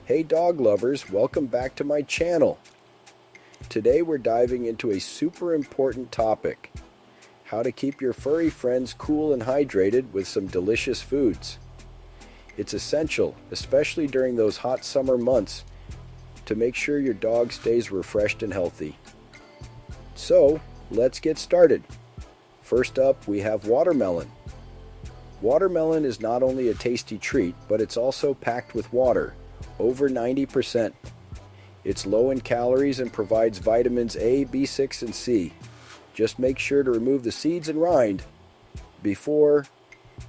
Hey dog lovers, welcome back to my channel. Today we're diving into a super important topic: how to keep your furry friends cool and hydrated with some delicious foods. It's essential, especially during those hot summer months, to make sure your dog stays refreshed and healthy. So, let's get started. First up, we have watermelon. Watermelon is not only a tasty treat, but it's also packed with water, over 90%. It's low in calories and provides vitamins A, B6, and C. Just make sure to remove the seeds and rind before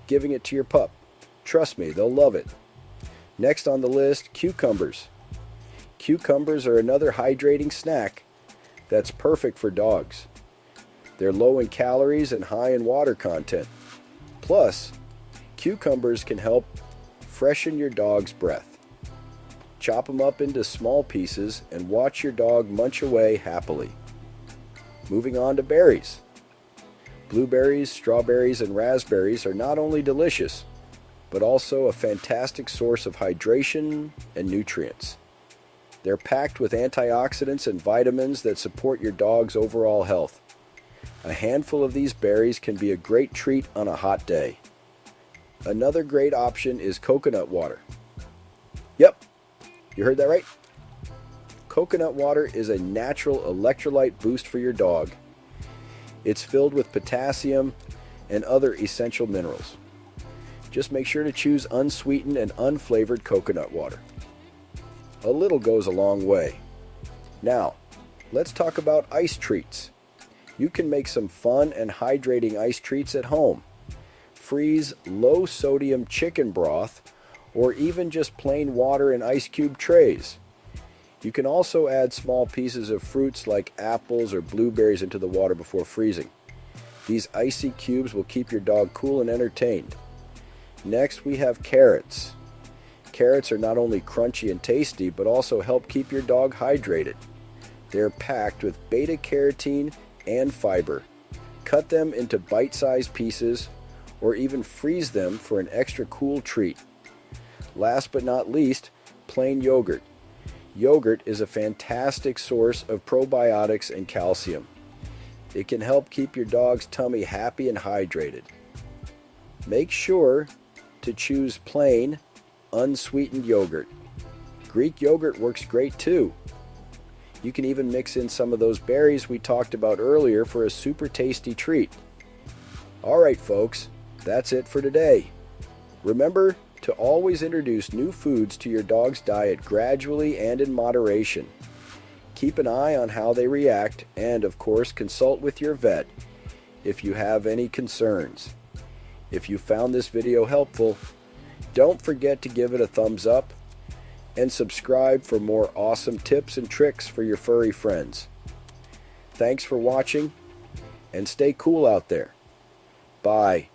giving it to your pup. Trust me, they'll love it. Next on the list, cucumbers. Cucumbers are another hydrating snack that's perfect for dogs. They're low in calories and high in water content. Plus, cucumbers can help freshen your dog's breath. Chop them up into small pieces and watch your dog munch away happily. Moving on to berries. Blueberries, strawberries, and raspberries are not only delicious, but also a fantastic source of hydration and nutrients. They're packed with antioxidants and vitamins that support your dog's overall health. A handful of these berries can be a great treat on a hot day. Another great option is coconut water. Yep, you heard that right. Coconut water is a natural electrolyte boost for your dog. It's filled with potassium and other essential minerals. Just make sure to choose unsweetened and unflavored coconut water. A little goes a long way. Now, let's talk about ice treats. You can make some fun and hydrating ice treats at home. Freeze low-sodium chicken broth, or even just plain water in ice cube trays. You can also add small pieces of fruits like apples or blueberries into the water before freezing. These icy cubes will keep your dog cool and entertained. Next, we have carrots. Carrots are not only crunchy and tasty, but also help keep your dog hydrated. They're packed with beta-carotene and fiber. Cut them into bite-sized pieces or even freeze them for an extra cool treat. Last but not least, plain yogurt. Yogurt is a fantastic source of probiotics and calcium. It can help keep your dog's tummy happy and hydrated. Make sure to choose plain, unsweetened yogurt. Greek yogurt works great too. You can even mix in some of those berries we talked about earlier for a super tasty treat. Alright folks, that's it for today. Remember to always introduce new foods to your dog's diet gradually and in moderation. Keep an eye on how they react and, of course, consult with your vet if you have any concerns. If you found this video helpful, don't forget to give it a thumbs up and subscribe for more awesome tips and tricks for your furry friends. Thanks for watching and stay cool out there. Bye.